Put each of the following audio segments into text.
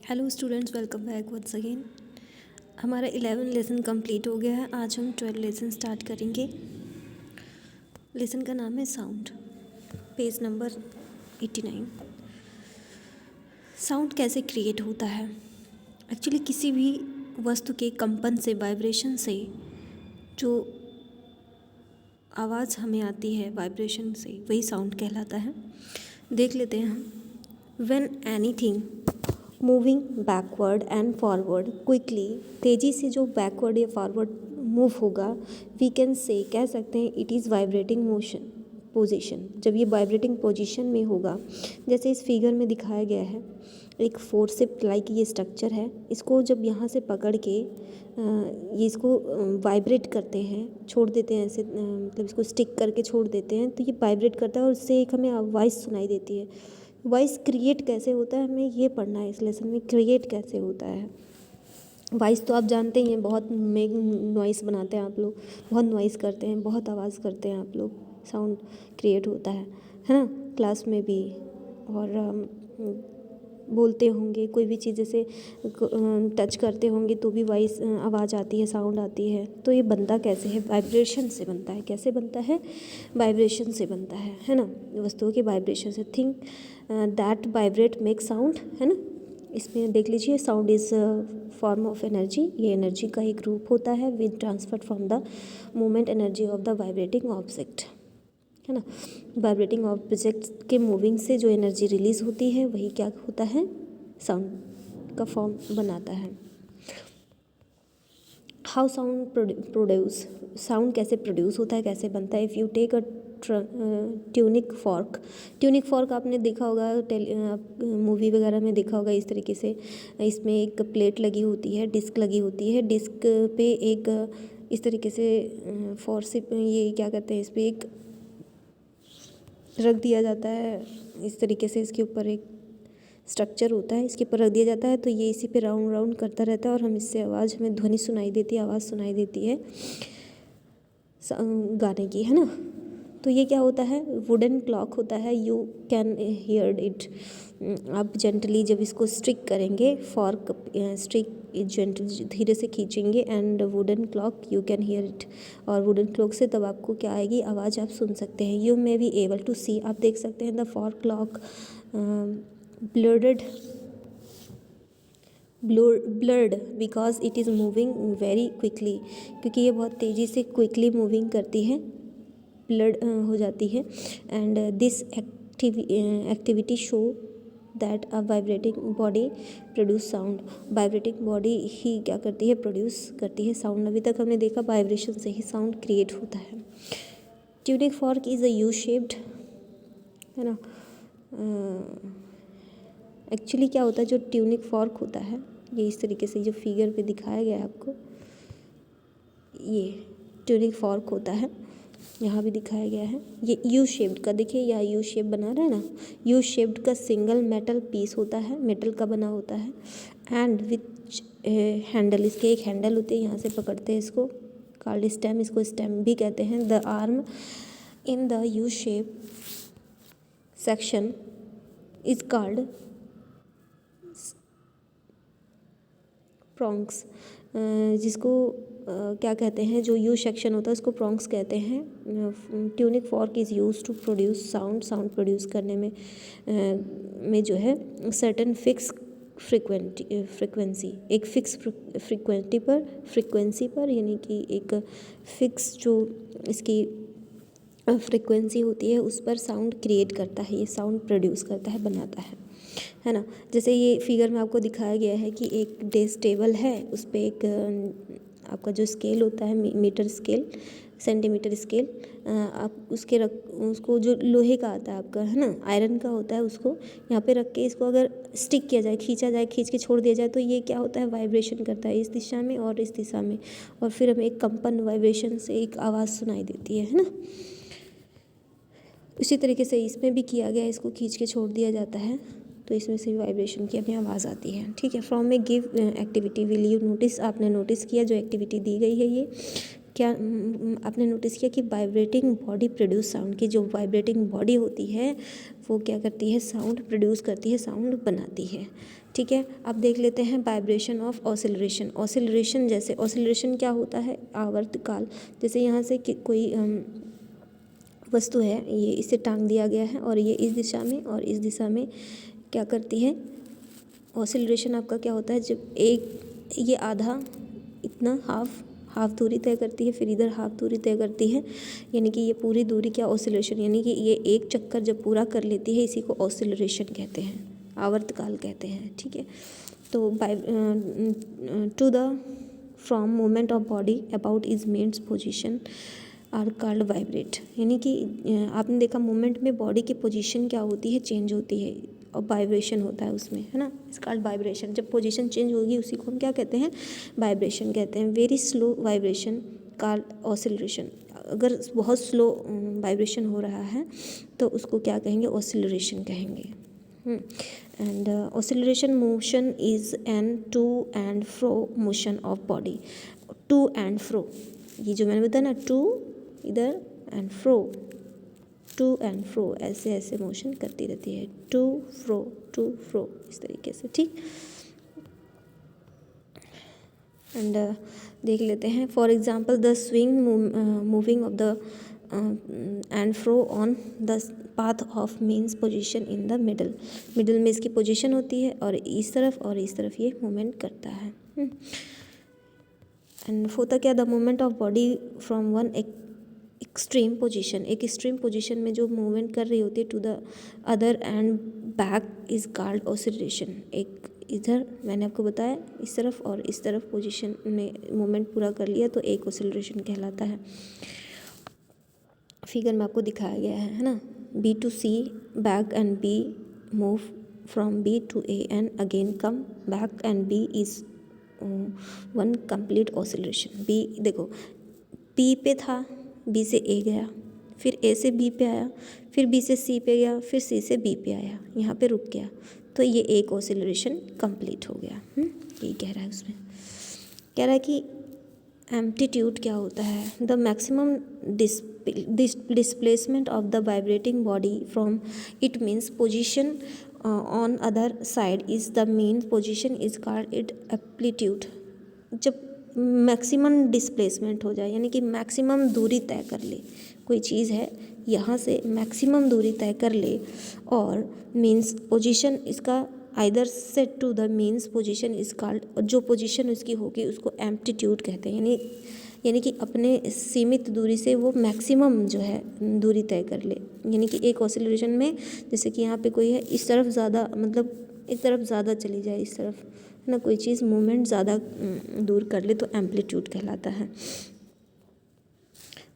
Hello students, welcome back once again. हमारा 11 lesson complete हो गया है। आज हम 12 लेसन स्टार्ट करेंगे। लेसन का नाम है साउंड, पेज नंबर 89। साउंड कैसे क्रिएट होता है? एक्चुअली किसी भी वस्तु के कंपन से, वाइब्रेशन से जो आवाज़ हमें आती है, वाइब्रेशन से, वही साउंड कहलाता है। देख लेते हैं हम। When anything moving backward and forward quickly, तेज़ी से जो बैकवर्ड या फॉरवर्ड मूव होगा, वी कैन से कह सकते हैं it is vibrating motion position. जब ये वाइब्रेटिंग पोजीशन में होगा, जैसे इस फिगर में दिखाया गया है, एक फोर्सिप लाइक ये स्ट्रक्चर है। इसको जब यहाँ से पकड़ के ये इसको वाइब्रेट करते हैं, छोड़ देते हैं ऐसे, मतलब इसको स्टिक करके छोड़ देते हैं, तो ये वाइब्रेट करता है और उससे एक हमें वॉइस सुनाई देती है। वॉइस क्रिएट कैसे होता है, हमें ये पढ़ना है इस लेसन में, क्रिएट कैसे होता है। वॉइस तो आप जानते ही हैं, बहुत नॉइस बनाते हैं आप लोग, बहुत नॉइस करते हैं, बहुत आवाज़ करते हैं आप लोग। साउंड क्रिएट होता है ना, क्लास में भी, और बोलते होंगे, कोई भी चीज़ जैसे टच करते होंगे तो भी वॉइस आवाज़ आती है, साउंड आती है। तो ये बनता कैसे है? वाइब्रेशन से बनता है। कैसे बनता है? वाइब्रेशन से बनता है ना, वस्तुओं के वाइब्रेशन से। Think that vibrate make sound, है ना। इसमें देख लीजिए, sound is form of energy. ये एनर्जी का एक रूप होता है, with transfer from the movement energy of the vibrating object, है ना। वाइब्रेटिंग ऑब्जेक्ट के मूविंग से जो एनर्जी रिलीज होती है, वही क्या होता है? साउंड का फॉर्म बनाता है। हाउ साउंड प्रोड्यूस, साउंड कैसे प्रोड्यूस होता है, कैसे बनता है? If you take a tuning fork, tuning fork आपने देखा होगा, मूवी वगैरह में देखा होगा इस तरीके से। इसमें एक प्लेट लगी होती है, डिस्क लगी होती है, डिस्क पे एक इस तरीके से फोर्सिप, ये क्या कहते हैं, इस पर एक रख दिया जाता है इस तरीके से। इसके ऊपर एक स्ट्रक्चर होता है, इसके ऊपर रख दिया जाता है, तो ये इसी पे राउंड राउंड करता रहता है और हम इससे आवाज़, हमें ध्वनि सुनाई देती है, आवाज़ सुनाई देती है गाने की, है ना। तो ये क्या होता है? वुडन क्लॉक होता है। You can hear it. आप जेंटली जब इसको स्ट्रिक करेंगे, फॉर्क स्ट्रिक जेंटली धीरे से खींचेंगे, and wooden clock you can hear it. और वुडन क्लॉक से तब आपको क्या आएगी? आवाज़ आप सुन सकते हैं। You may be able to see, आप देख सकते हैं, the fork clock blurred because it is moving very quickly, क्योंकि ये बहुत तेज़ी से क्विकली मूविंग करती है, ब्लड हो जाती है। And this activity show that a vibrating body produce sound. Vibrating body ही क्या करती है? प्रोड्यूस करती है साउंड। अभी तक हमने देखा वाइब्रेशन से ही साउंड क्रिएट होता है। Tunic fork is a U shaped, है ना। एक्चुअली क्या होता है, जो ट्यूनिक फॉर्क होता है, ये इस तरीके से जो फिगर पे दिखाया गया है आपको, ये ट्यूनिक फॉर्क होता है, यहाँ भी दिखाया गया है। ये यू शेप्ड का, देखिए यहाँ यू शेप बना रहा है ना, यू शेप्ड का सिंगल मेटल पीस होता है, मेटल का बना होता है। एंड विच हैंडल, इसके एक हैंडल होते हैं, यहाँ से पकड़ते हैं इसको, कॉल्ड स्टेम, इसको स्टेम भी कहते हैं। The arm in the U shape section is called prongs, जिसको क्या कहते हैं, जो यू सेक्शन होता है उसको प्रॉन्क्स कहते हैं। Tuning fork is use to produce sound, sound produce करने में जो है सर्टन फिक्स फ्रिक्वेंसी, एक फिक्स फ्रिक्वेंसी पर, यानी कि एक फिक्स जो इसकी फ्रिक्वेंसी होती है, उस पर साउंड क्रिएट करता है, ये साउंड प्रोड्यूस करता है, बनाता है ना। जैसे ये फिगर में आपको दिखाया गया है कि एक डेस्क टेबल है, उस पर एक आपका जो स्केल होता है, मीटर स्केल, सेंटीमीटर स्केल, आप उसको जो लोहे का आता है आपका, है ना, आयरन का होता है, उसको यहाँ पे रख के इसको अगर स्टिक किया जाए, खींचा जाए, खींच के छोड़ दिया जाए, तो ये क्या होता है? वाइब्रेशन करता है, इस दिशा में और इस दिशा में, और फिर हमें एक कंपन, वाइब्रेशन से एक आवाज़ सुनाई देती है ना। उसी तरीके से इसमें भी किया गया, इसको खींच के छोड़ दिया जाता है, तो इसमें से वाइब्रेशन की हमें आवाज़ आती है। ठीक है। From A give activity will you notice, आपने नोटिस किया जो एक्टिविटी दी गई है, ये क्या आपने नोटिस किया कि वाइब्रेटिंग बॉडी प्रोड्यूस साउंड, की जो वाइब्रेटिंग बॉडी होती है वो क्या करती है, साउंड प्रोड्यूस करती है, साउंड बनाती है। ठीक है, अब देख लेते हैं वाइब्रेशन ऑफ ऑसिलरेशन। ऑसिलरेशन जैसे, ऑसिलरेशन क्या होता है, आवर्तकाल। जैसे यहाँ से कोई वस्तु है, ये इसे टांग दिया गया है और ये इस दिशा में और इस दिशा में क्या करती है, ऑसिलरेशन आपका क्या होता है, जब एक ये आधा इतना हाफ दूरी तय करती है, फिर इधर हाफ दूरी तय करती है, यानी कि ये पूरी दूरी क्या, ऑसिलेशन, यानी कि ये एक चक्कर जब पूरा कर लेती है इसी को ऑसिलरेशन कहते हैं, आवर्तकाल कहते हैं। ठीक है, तो to the from movement of body about is means position are called vibrate, यानी कि आपने देखा मूवमेंट में बॉडी की पोजीशन क्या होती है, चेंज होती है और वाइब्रेशन होता है उसमें, है ना, इट्स कॉल्ड वाइब्रेशन। जब पोजीशन चेंज होगी उसी को हम क्या कहते हैं, वाइब्रेशन कहते हैं। वेरी स्लो वाइब्रेशन कॉल्ड ऑसिलरेशन, अगर बहुत स्लो वाइब्रेशन हो रहा है तो उसको क्या कहेंगे, ऑसिलरेशन कहेंगे। And oscillation motion is an to and fro motion of body. To and fro, ये जो मैंने बताया ना, टू इधर एंड टू एंड फ्रो, ऐसे ऐसे मोशन करती रहती है, टू फ्रो इस तरीके से। ठीक, एंड देख लेते हैं, for example the swing moving of the and fro on the path of means position in the middle में इसकी पोजीशन होती है और इस तरफ ये मूवमेंट करता है। एंड होता क्या, the movement of body from one extreme position, एक एक्सट्रीम पोजीशन में जो मूवमेंट कर रही होती है to the other end back is called oscillation. एक इधर मैंने आपको बताया इस तरफ और इस तरफ पोजीशन में मूवमेंट पूरा कर लिया तो एक ऑसिलेशन कहलाता है। फिगर में आपको दिखाया गया है ना, B to C back and B move from B to A and again come back and B is one complete oscillation. B देखो, बी पे था, बी से ए गया, फिर ए से बी पे आया, फिर बी से सी पे गया, फिर सी से बी पे आया, यहाँ पे रुक गया, तो ये एक ऑसिलेशन कंप्लीट हो गया। यही कह रहा है उसमें, कह रहा है कि एम्पलीट्यूड क्या होता है, the maximum displacement of the vibrating body from it means position on other side is the mean position is called it amplitude. जब मैक्सिमम डिस्प्लेसमेंट हो जाए, यानी कि मैक्सिमम दूरी तय कर ले, कोई चीज़ है यहाँ से मैक्सिमम दूरी तय कर ले और मीन्स पोजीशन इसका either set to the means position is called, जो पोजीशन उसकी होगी उसको एम्पलीट्यूड कहते हैं, यानी कि अपने सीमित दूरी से वो मैक्सिमम जो है दूरी तय कर ले। यानी कि एक ऑसिलेशन में जैसे कि यहाँ पे कोई है, इस तरफ ज़्यादा, मतलब एक तरफ ज़्यादा चली जाए, इस तरफ है ना, कोई चीज़ मूवमेंट ज़्यादा दूर कर ले तो एम्पलीट्यूड कहलाता है।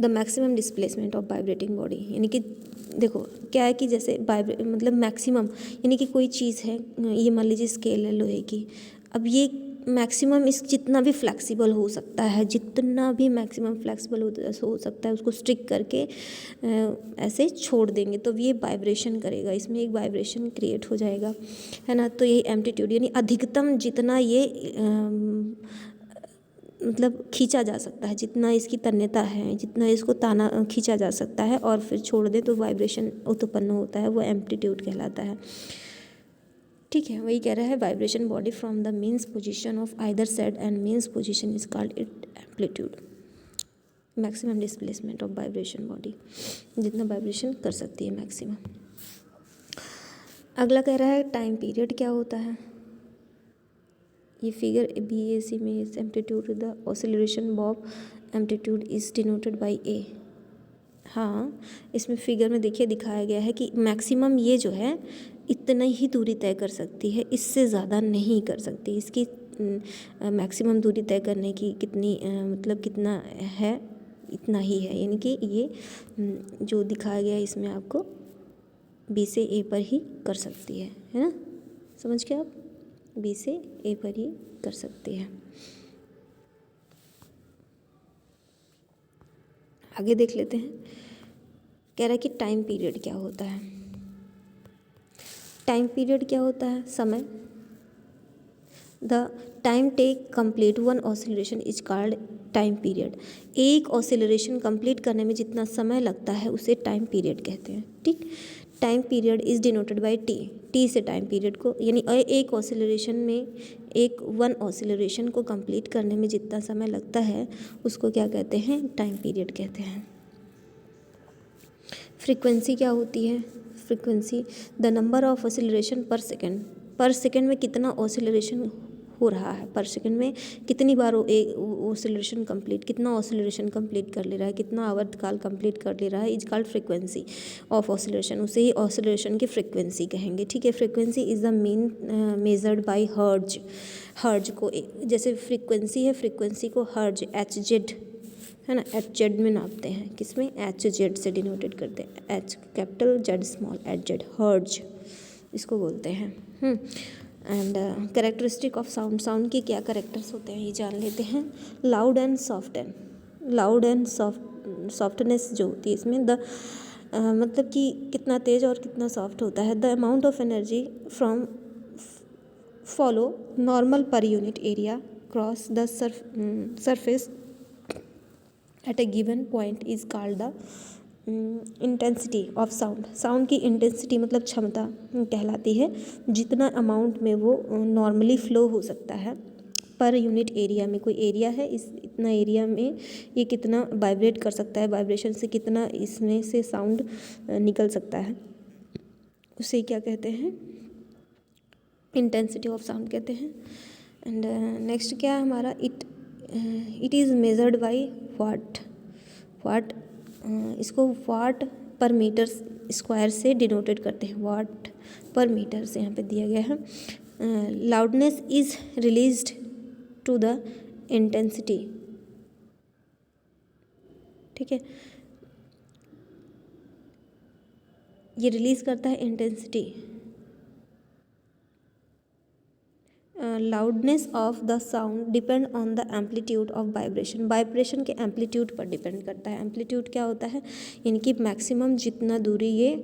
The maximum displacement of vibrating body, यानी कि देखो क्या है कि जैसे मतलब मैक्सिमम, यानी कि कोई चीज़ है, ये मान लीजिए स्केल है लोहे की, अब ये मैक्सिमम इस जितना भी फ्लेक्सिबल हो सकता है, जितना भी मैक्सिमम फ्लेक्सिबल हो सकता है उसको स्ट्रिक करके ऐसे छोड़ देंगे तो ये वाइब्रेशन करेगा, इसमें एक वाइब्रेशन क्रिएट हो जाएगा, है ना। तो यही एम्पलीट्यूड, यानी अधिकतम जितना ये मतलब खींचा जा सकता है, जितना इसकी तन्यता है, जितना इसको ताना खींचा जा सकता है और फिर छोड़ दे तो वाइब्रेशन उत्पन्न होता है, वो एम्पलीट्यूड कहलाता है। ठीक है, वही कह रहा है, vibration body from the means position of either side and means position is called it amplitude. Maximum displacement of vibration body, जितना वाइब्रेशन कर सकती है मैक्सिमम। अगला कह रहा है टाइम पीरियड क्या होता है। ये फिगर BAC में इस amplitude the oscillation bob amplitude is denoted by A. हाँ, इसमें फिगर में देखिए दिखाया गया है कि मैक्सिमम ये जो है इतना ही दूरी तय कर सकती है, इससे ज़्यादा नहीं कर सकती। इसकी मैक्सिमम दूरी तय करने की कितनी मतलब कितना है, इतना ही है, यानी कि ये जो दिखाया गया है इसमें आपको B से A पर ही कर सकती है ना, समझ के आप, B से A पर ही कर सकती है। आगे देख लेते हैं, कह रहा है कि टाइम पीरियड क्या होता है। टाइम पीरियड क्या होता है, समय। The time take complete one oscillation is called time period. एक ऑसिलेशन कंप्लीट करने में जितना समय लगता है उसे टाइम पीरियड कहते हैं। ठीक, time period is denoted bye T. T से टाइम पीरियड को, यानी एक ऑसिलेशन में वन ऑसिलेशन को कंप्लीट करने में जितना समय लगता है उसको क्या कहते हैं, टाइम पीरियड कहते हैं। फ्रीक्वेंसी क्या होती है? Frequency the number of oscillation per second में कितना ऑसिलेशन हो रहा है, पर सेकेंड में कितनी बार ऑसिलेशन कंप्लीट, कितना ऑसिलेशन कंप्लीट कर ले रहा है, कितना आवर्तकाल कंप्लीट कर ले रहा है, is called frequency of oscillation. उसे ही ऑसिलेशन की फ्रीक्वेंसी कहेंगे। ठीक है, frequency is the mean measured by hertz. Hertz को जैसे फ्रीक्वेंसी है, फ्रीक्वेंसी को हर्ट्ज HZ है ना, HZ में नापते हैं। किसमें? HZ से डिनोटेड करते हैं, H capital Z small, HZ hertz इसको बोलते हैं। And characteristic of sound, sound के क्या कैरेक्टर्स होते हैं ये जान लेते हैं। लाउड एंड सॉफ्टनेस जो होती है इसमें, मतलब कि कितना तेज और कितना सॉफ्ट होता है। The amount of energy from follow normal per unit area cross the surface at A given point is called the intensity of sound. Sound की इंटेंसिटी मतलब क्षमता कहलाती है, जितना अमाउंट में वो नॉर्मली फ्लो हो सकता है पर यूनिट एरिया में। कोई एरिया है, इस इतना एरिया में ये कितना वाइब्रेट कर सकता है, वाइब्रेशन से कितना इसमें से साउंड निकल सकता है, उसे क्या कहते हैं, इंटेंसिटी ऑफ साउंड कहते हैं। एंड नेक्स्ट क्या है हमारा, it is measured by what. इसको वाट पर मीटर स्क्वायर से डिनोटेड करते हैं, वाट पर मीटर से यहाँ पे दिया गया है। Loudness is released to the intensity. ठीक है, ये रिलीज करता है intensity. Loudness of the sound depend on the amplitude of vibration. Vibration के एम्पलीट्यूड पर डिपेंड करता है। एम्पलीट्यूड क्या होता है, यानी कि मैक्सिमम जितना दूरी ये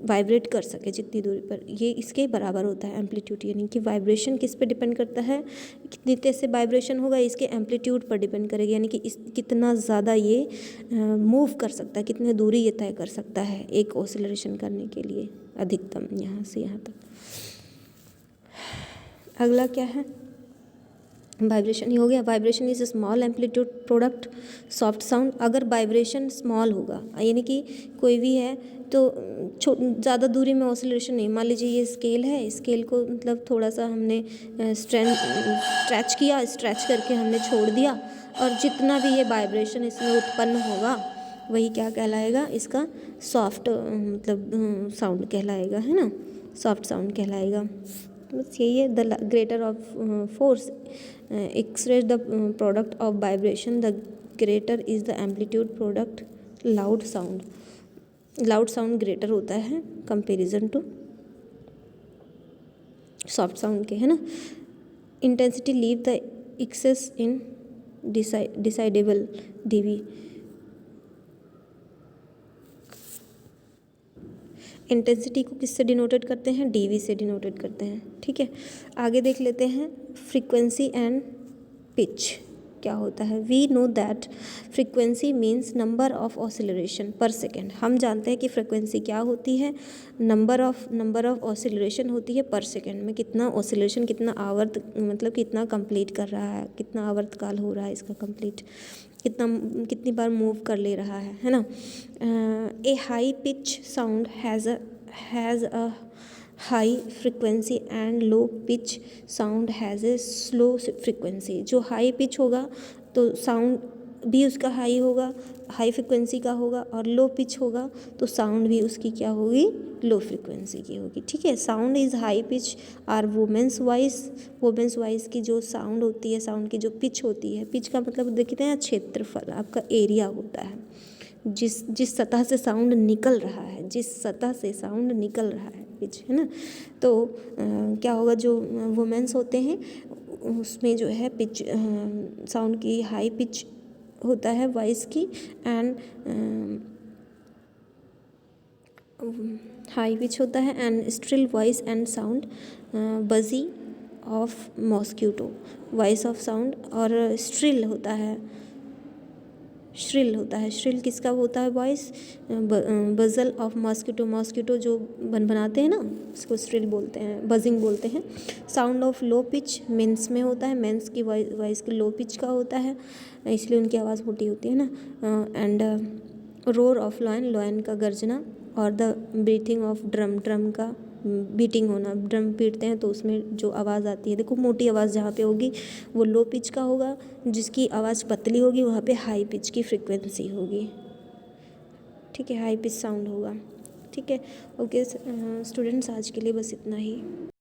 वाइब्रेट कर सके, जितनी दूरी पर, ये इसके बराबर होता है एम्पलीट्यूड। यानी कि वाइब्रेशन किस पे डिपेंड करता है, कितनी तेज से वाइब्रेशन होगा इसके एम्पलीट्यूड पर डिपेंड करेगा, यानी कि इस कितना ज़्यादा ये मूव कर सकता है, कितनी दूरी ये तय कर सकता है एक ऑसिलेशन करने के लिए अधिकतम, यहाँ से यहाँ तक। अगला क्या है, वाइब्रेशन ही हो गया। Vibration is small amplitude product soft sound. अगर वाइब्रेशन स्मॉल होगा, यानी कि कोई भी है तो ज़्यादा दूरी में ऑसिलेशन नहीं, मान लीजिए ये स्केल है, स्केल को मतलब थोड़ा सा हमने स्ट्रेच किया, स्ट्रेच करके हमने छोड़ दिया, और जितना भी ये वाइब्रेशन इसमें उत्पन्न होगा वही क्या कहलाएगा, इसका सॉफ्ट मतलब साउंड कहलाएगा, है ना, सॉफ्ट साउंड कहलाएगा। बस यही है। The greater of force express the product of vibration, the greater is the amplitude product loud sound. Loud sound greater होता है कंपेरिजन टू सॉफ्ट साउंड के, है ना। Intensity leave the access in decidable DV. Intensity को किससे denoted करते हैं, DV से डिनोटेड करते हैं। ठीक है, आगे देख लेते हैं फ्रीक्वेंसी एंड पिच क्या होता है। We know that frequency means number of oscillation per second. हम जानते हैं कि फ्रीक्वेंसी क्या होती है, नंबर ऑफ ऑसिलेशन होती है पर सेकेंड में, कितना ऑसिलेशन, कितना आवर्त मतलब कितना कंप्लीट कर रहा है, कितना आवर्तकाल हो रहा है इसका कंप्लीट, कितनी बार मूव कर ले रहा है ना। A high pitch sound has a high frequency and low pitch sound has a slow frequency. जो हाई पिच होगा तो साउंड भी उसका हाई होगा, हाई फ्रिक्वेंसी का होगा, और लो पिच होगा तो साउंड भी उसकी क्या होगी, लो फ्रिक्वेंसी की होगी। ठीक है, sound is high pitch are women's voice की जो साउंड होती है, साउंड की जो पिच होती है, पिच का मतलब देखते हैं क्षेत्रफल, आपका एरिया होता है, जिस सतह से साउंड निकल रहा है, जिस सतह से साउंड निकल रहा है, पिच, है ना। तो क्या होगा, जो वुमेन्स होते हैं उसमें जो है पिच साउंड की हाई पिच होता है वॉइस की, एंड हाई पिच होता है, एंड स्ट्रिल वॉइस एंड साउंड, बजी of mosquito, voice of sound, और स्ट्रिल होता है, श्रिल होता है, श्रिल किसका होता है वॉइस, बजल ऑफ मॉस्किटो, मॉस्किटो जो बनाते हैं ना उसको श्रिल बोलते हैं, बजिंग बोलते हैं। Sound of low pitch men's में होता है, मेंस की वॉइस की लो पिच का होता है, इसलिए उनकी आवाज़ मोटी होती है ना। And roar of lion, lion का गर्जना, और the breathing of drum, drum का बीटिंग होना, ड्रम पीटते हैं तो उसमें जो आवाज़ आती है, देखो मोटी आवाज़ जहाँ पे होगी वो लो पिच का होगा, जिसकी आवाज़ पतली होगी वहाँ पे हाई पिच की फ्रिक्वेंसी होगी, ठीक है, हाई पिच साउंड होगा, ठीक है। ओके स्टूडेंट्स, आज के लिए बस इतना ही।